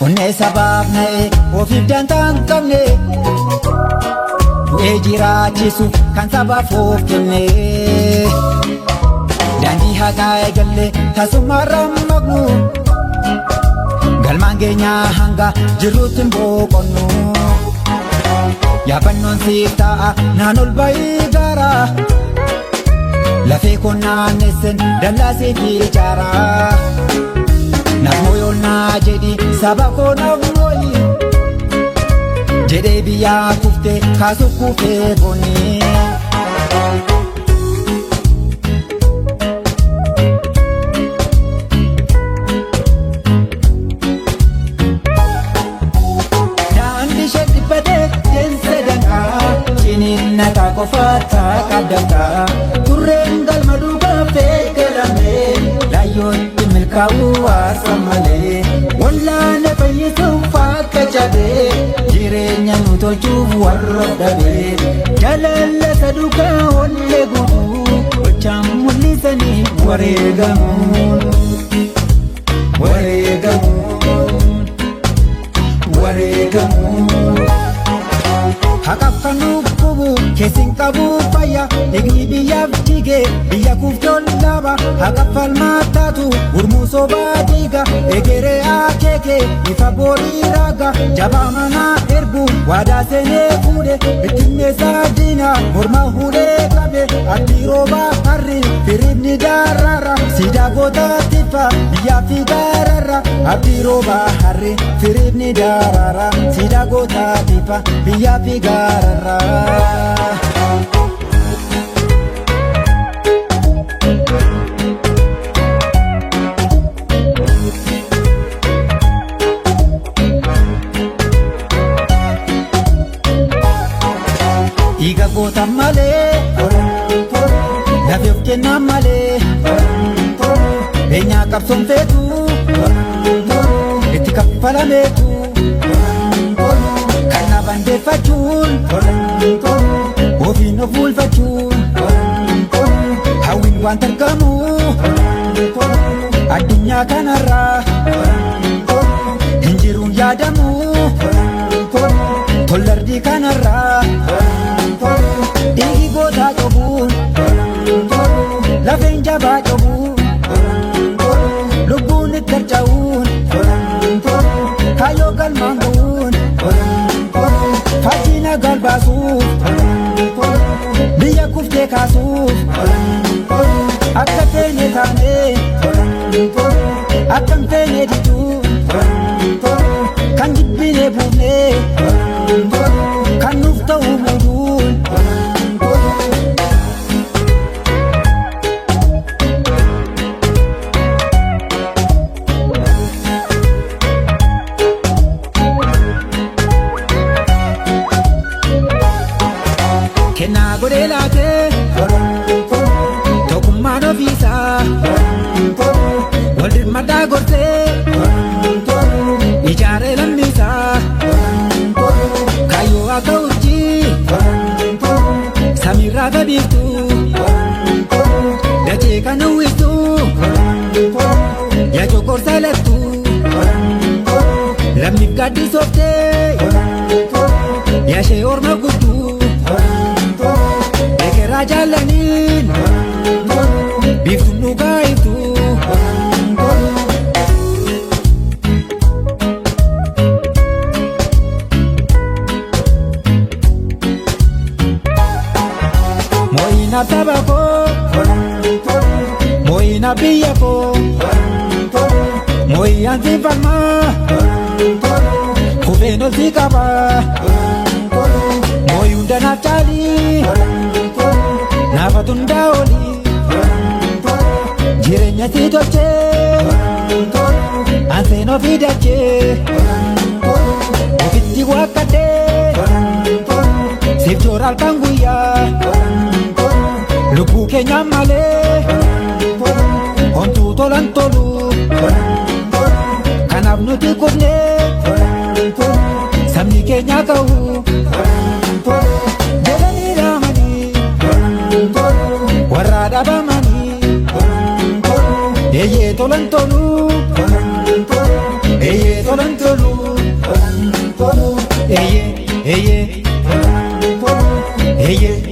Onne sababne ofiif dantaan qabne bu'ee jiraachisuuf kan sabaaf of kenne daandii haqaa eegalle tasummaarra maqnu galmaan keenya hanga jirruutti hin boqonnu yaabannoon siif ta'a naan ol ba'ii gaara lafee konnaannessen dallaa siif ijaara namoo yoonnaa jedhi saba koo naaf mooyi jedhee biyyaa kuftee kaasuuf kufee boonni. Daandii ishee dhibbatee deemsa danqaa ciniin nataa qofaata qabdanqaa turreen galma duubaaf eegalamee laayyooti milkaa'uu haasa malee wallaana fayyisuuf akka jabee jireenya nu tolchuuf warra dhabee jaalallata duukaa ollee guutuu gochaan mul'isanii wareegamuun haqaaf kan nuuf qubu keessin qabuu fayya dhiigni biyyaaf jige biyya kuuftoon dhaaba haqaaf falmaa taatu gurmuu sobaa diiga egeree akeeke ifa boorii raaga jabaa manaa ergu waadaa seenee fuudhe bittinneessaa diina morma hudhee qabe abdii roobaa harri firiibni daaraara siidaa gootaatifa biyyaa fi gaararra abdii roobaa harri firiibni daaraara siidaa gootaatifa biyyaa fi gaararra. Dhiiga goota malee lafee of kennaa malee beenyaa qabsoon feetu itti kaffalameetu kan na bandeeffachuun ofiin of bulfachuun hawwiin waan argamu addunyaa kanarraa hin jiruun yaadamu tollardii kanarraa dhiigi gootaa qabuun lafeen jabaa qabuun lubbuun itti harca'uun kaayyoo galmaan ga'uun faajjii nagaan baasuuf biyya kuftee kaasuuf akka feene taanee akka hin feene dituun kan jibbinee buufnee kan nuuf ta'uu muuduun. Kennaa godhee laatee tokkummaan ofiisaa wal dirmadhaa gorsee ijaaree lammiisaa kaayyoo akka urjii samiirraa gabiiftuu dachee kan uwwistuu yaa coqorsaa laftuu lammiif gaaddisoftee yaa ishee orma gudduu ekeraa jaallaniin biiftuun dhugaa iftuu. Mooyinaaf saba koo mooyinaaf biyya koo mooyiyaan si falmaa kufeen ol si qaba mooyuun danaaf caalii naafa tundaa olii jireenya si tolchee anseen ofii dachee ofitti waakkadhee siif joora halkan guyyaa lubbuu keenyaan malee homtuu tolan tolu kanaaf nuti kufnee sabni keenya ka'u jedhanii dhaamanii warra dhabamanii eeyyee tolan tolu eeyyee tolan tolu. Eye, eye, eye.